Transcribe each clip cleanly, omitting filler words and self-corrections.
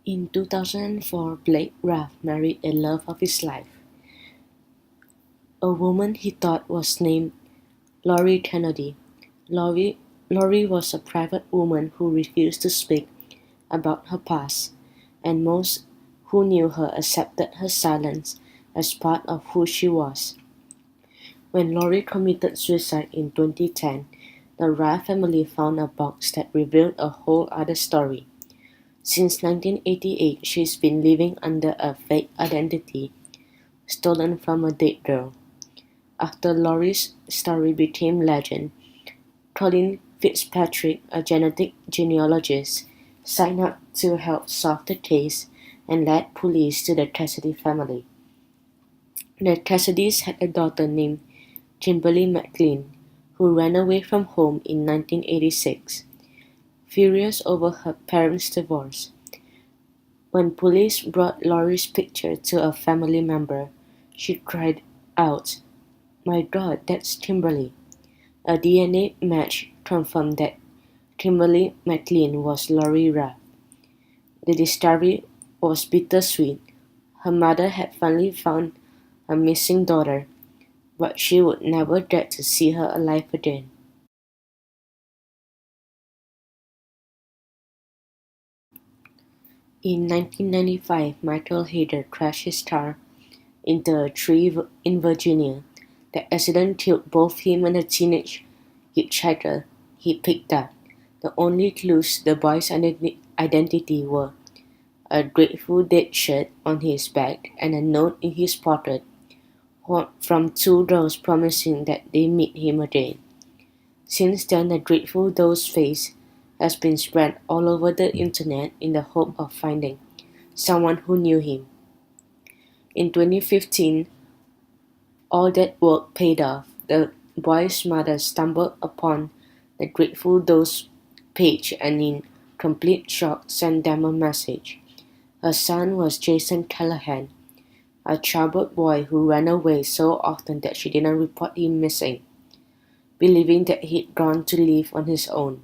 In 2004, Blake Raff married a love of his life, a woman he thought was named Lori Kennedy. Lori, Lori was a private woman who refused to speak about her past, and most who knew her accepted her silence as part of who she was. When Lori committed suicide in 2010, the Raff family found a box that revealed a whole other story. Since 1988, she's been living under a fake identity stolen from a dead girl. After Lori's story became legend, Colin Fitzpatrick, a genetic genealogist, signed up to help solve the case and led police to the Cassidy family. The Cassidys had a daughter named Kimberly McLean, who ran away from home in 1986, furious over her parents' divorce. When police brought Lori's picture to a family member, she cried out, "My God, that's Kimberly." A DNA match confirmed that Kimberly McLean was Lori Raff. The discovery was bittersweet. Her mother had finally found a missing daughter, but she would never get to see her alive again. In 1995, Michael Hayter crashed his car into a tree in Virginia. The accident killed both him and the teenage hitchhiker he picked up. The only clues to the boy's identity were a Grateful Dead shirt on his back and a note in his pocket from two girls promising that they meet him again. Since then, the Grateful Dead's face has been spread all over the internet in the hope of finding someone who knew him. In 2015, all that work paid off. The boy's mother stumbled upon the Grateful Dead's page and in complete shock sent them a message. Her son was Jason Callahan, a troubled boy who ran away so often that she didn't report him missing, believing that he'd gone to live on his own.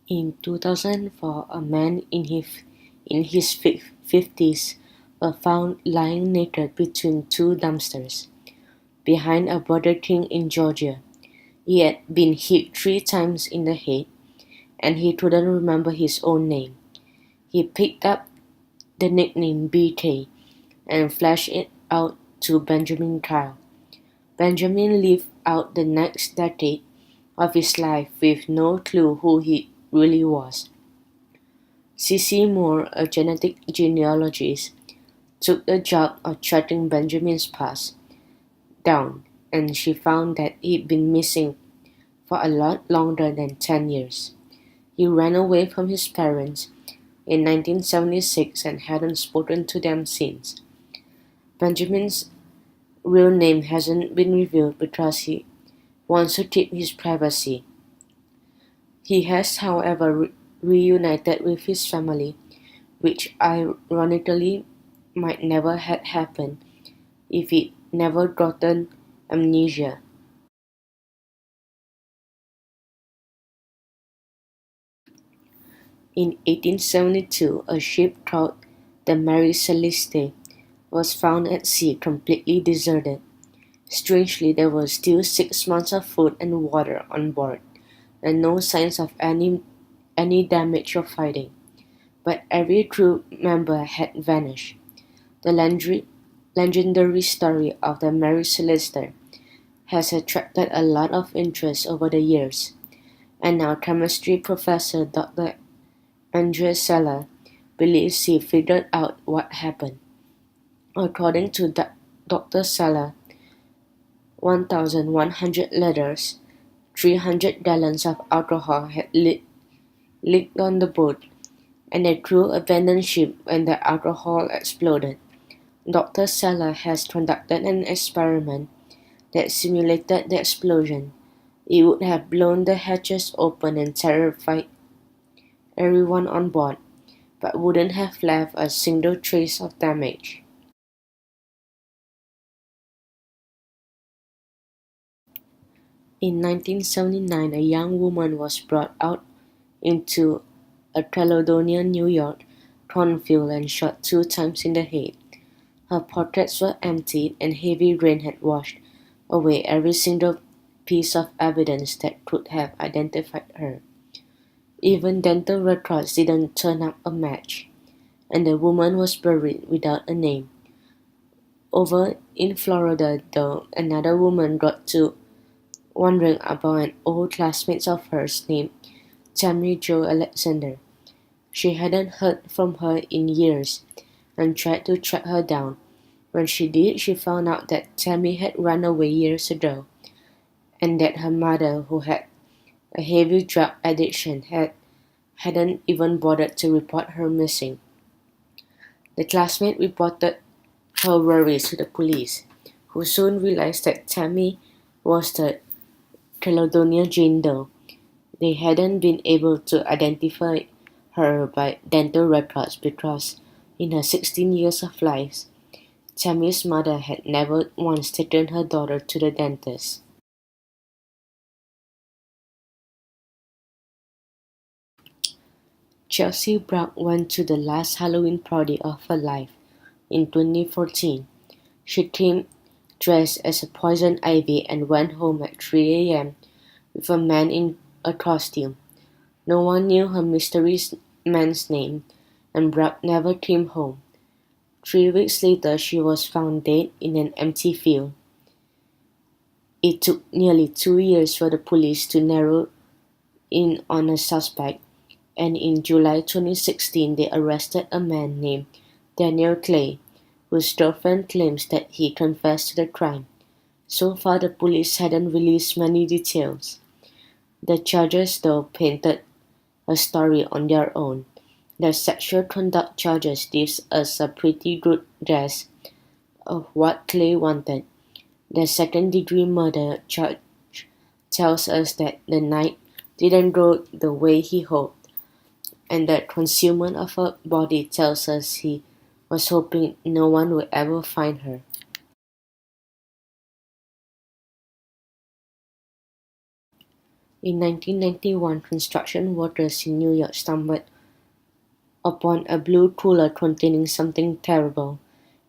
In 2004, a man in his 50s was found lying naked between two dumpsters behind a Burger King in Georgia. He had been hit 3 times in the head, and he couldn't remember his own name. He picked up the nickname BK and flashed it out to Benjamin Kyle. Benjamin lived out the next decade of his life with no clue who he really was. C.C. Moore, a genetic genealogist, took the job of tracking Benjamin's past down, and she found that he'd been missing for a lot longer than 10 years. He ran away from his parents in 1976 and hadn't spoken to them since. Benjamin's real name hasn't been revealed because he wants to keep his privacy. He has, however, reunited with his family, which ironically might never have happened if he'd never gotten amnesia. In 1872, a ship called the Mary Celeste was found at sea completely deserted. Strangely, there were still 6 months of food and water on board, and no signs of any damage or fighting. But every crew member had vanished. The legendary story of the Mary Celeste has attracted a lot of interest over the years, and now chemistry professor Dr. Andre Sella believes he figured out what happened. According to Dr. Sella, 1,100 liters, 300 gallons of alcohol had leaked on the boat, and the crew abandoned ship when the alcohol exploded. Dr. Sella has conducted an experiment that simulated the explosion. It would have blown the hatches open and terrified everyone on board, but wouldn't have left a single trace of damage. In 1979, a young woman was brought out into a Caledonia, New York, cornfield and shot 2 times in the head. Her pockets were emptied and heavy rain had washed away every single piece of evidence that could have identified her. Even dental records didn't turn up a match, and the woman was buried without a name. Over in Florida, though, another woman got to wondering about an old classmate of hers named Tammy Jo Alexander. She hadn't heard from her in years and tried to track her down. When she did, she found out that Tammy had run away years ago, and that her mother, who had a heavy drug addiction, hadn't even bothered to report her missing. The classmate reported her worries to the police, who soon realized that Tammy was the Caledonia Jane Doe. They hadn't been able to identify her by dental records because, in her 16 years of life, Tammy's mother had never once taken her daughter to the dentist. Chelsea Brown went to the last Halloween party of her life in 2014. She came dressed as a poison ivy and went home at 3 a.m. with a man in a costume. No one knew her mysterious man's name, and Brock never came home. 3 weeks later, she was found dead in an empty field. It took nearly 2 years for the police to narrow in on a suspect, and in July 2016 they arrested a man named Daniel Clay, whose girlfriend claims that he confessed to the crime. So far, the police hadn't released many details. The charges, though, painted a story on their own. The sexual conduct charges gives us a pretty good guess of what Clay wanted. The second-degree murder charge tells us that the night didn't go the way he hoped, and the concealment of her body tells us he was hoping no one would ever find her. In 1991, construction workers in New York stumbled upon a blue cooler containing something terrible.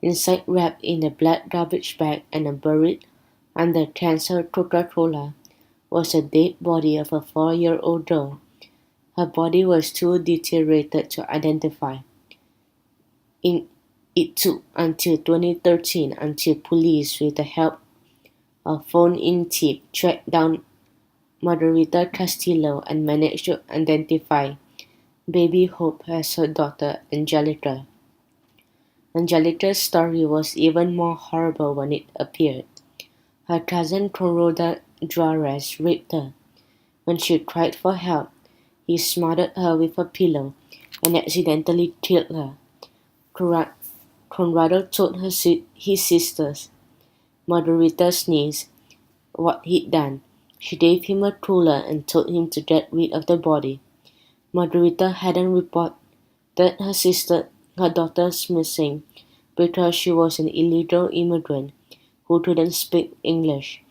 Inside, wrapped in a black garbage bag and buried under cans of Coca-Cola, was the dead body of a 4-year-old girl. Her body was too deteriorated to identify. It took until 2013 until police, with the help of phone-in tip, tracked down Margarita Castillo and managed to identify Baby Hope as her daughter Angelica. Angelica's story was even more horrible when it appeared. Her cousin Coroda Juarez raped her. When she cried for help, he smothered her with a pillow and accidentally killed her. Conrado told his sisters, Margarita's niece, what he'd done. She gave him a cooler and told him to get rid of the body. Margarita hadn't reported her daughter's missing because she was an illegal immigrant who couldn't speak English,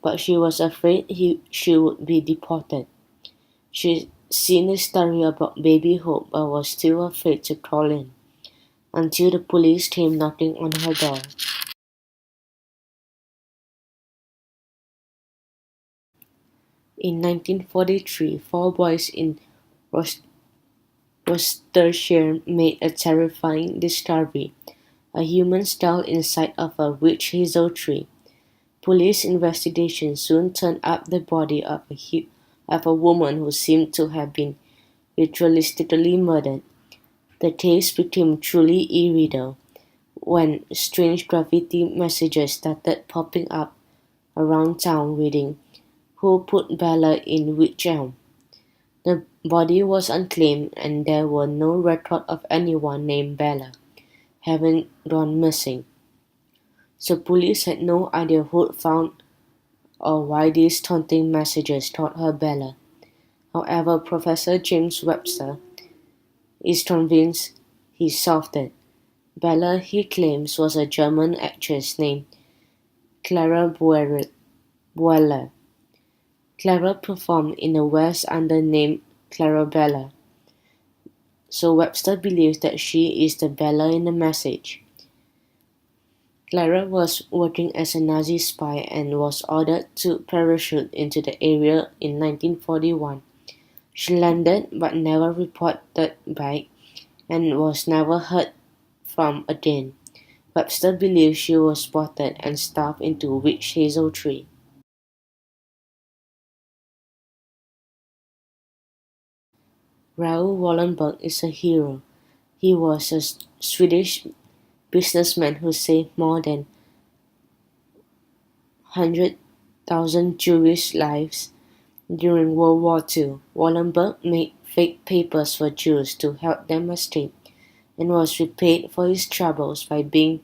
but she was afraid she would be deported. She'd seen a story about Baby Hope but was too afraid to call in, until the police came knocking on her door. In 1943, 4 boys in Worcestershire made a terrifying discovery: a human skull inside of a witch hazel tree. Police investigation soon turned up the body of a woman who seemed to have been ritualistically murdered. The case became truly eerie, though, when strange graffiti messages started popping up around town reading, "Who put Bella in Witch Elm?" The body was unclaimed, and there were no record of anyone named Bella having gone missing. So police had no idea who'd found or why these taunting messages taught her Bella. However, Professor James Webster is convinced he solved it. Bella, he claims, was a German actress named Clara Boiler. Clara performed in the West under the name Clarabella, so Webster believes that she is the Bella in the message. Clara was working as a Nazi spy and was ordered to parachute into the area in 1941. She landed but never reported back and was never heard from again. Webster believes she was spotted and stuffed into a witch hazel tree. Raoul Wallenberg is a hero. He was a Swedish businessman who saved more than 100,000 Jewish lives during World War II. Wallenberg made fake papers for Jews to help them escape and was repaid for his troubles by being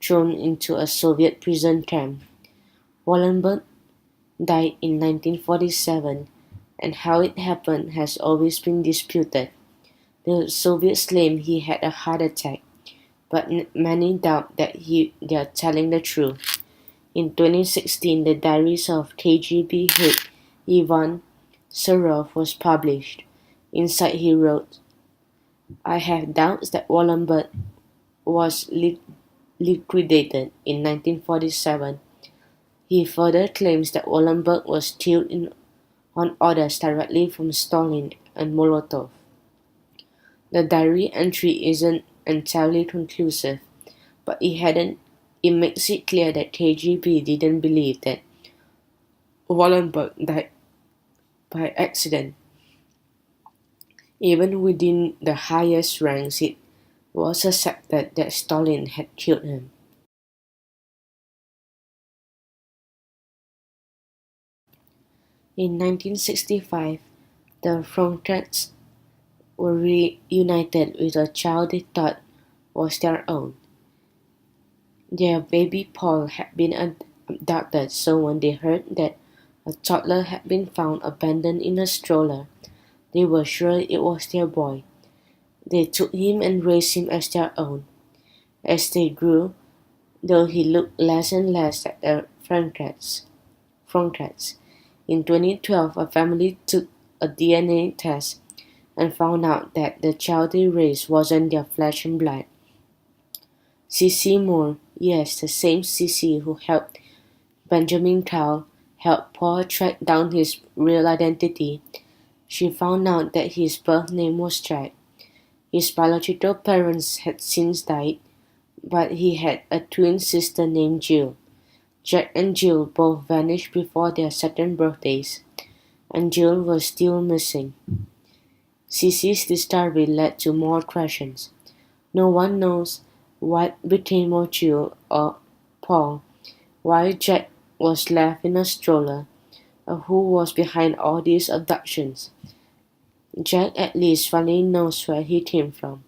thrown into a Soviet prison camp. Wallenberg died in 1947, and how it happened has always been disputed. The Soviets claim he had a heart attack, but many doubt that they are telling the truth. In 2016, the diaries of KGB head Ivan Serov was published. Inside he wrote, "I have doubts that Wallenberg was liquidated in 1947. He further claims that Wallenberg was killed on orders directly from Stalin and Molotov. The diary entry isn't entirely conclusive, but it makes it clear that KGB didn't believe that Wallenberg died by accident. Even within the highest ranks, it was accepted that Stalin had killed him." In 1965, the Franquets were reunited with a child they thought was their own. Their baby Paul had been abducted, so when they heard that a toddler had been found abandoned in a stroller, they were sure it was their boy. They took him and raised him as their own. As they grew, though he looked less and less like the Franquets. In 2012, a family took a DNA test and found out that the child they raised wasn't their flesh and blood. C.C. Moore, yes, the same C.C. who helped Benjamin Cowell help Paul track down his real identity. She found out that his birth name was Jack. His biological parents had since died, but he had a twin sister named Jill. Jack and Jill both vanished before their second birthdays, and Jill was still missing. Cece's discovery led to more questions. No one knows what became of Jill or Paul, why Jack was left in a stroller, or who was behind all these abductions. Jack at least finally knows where he came from.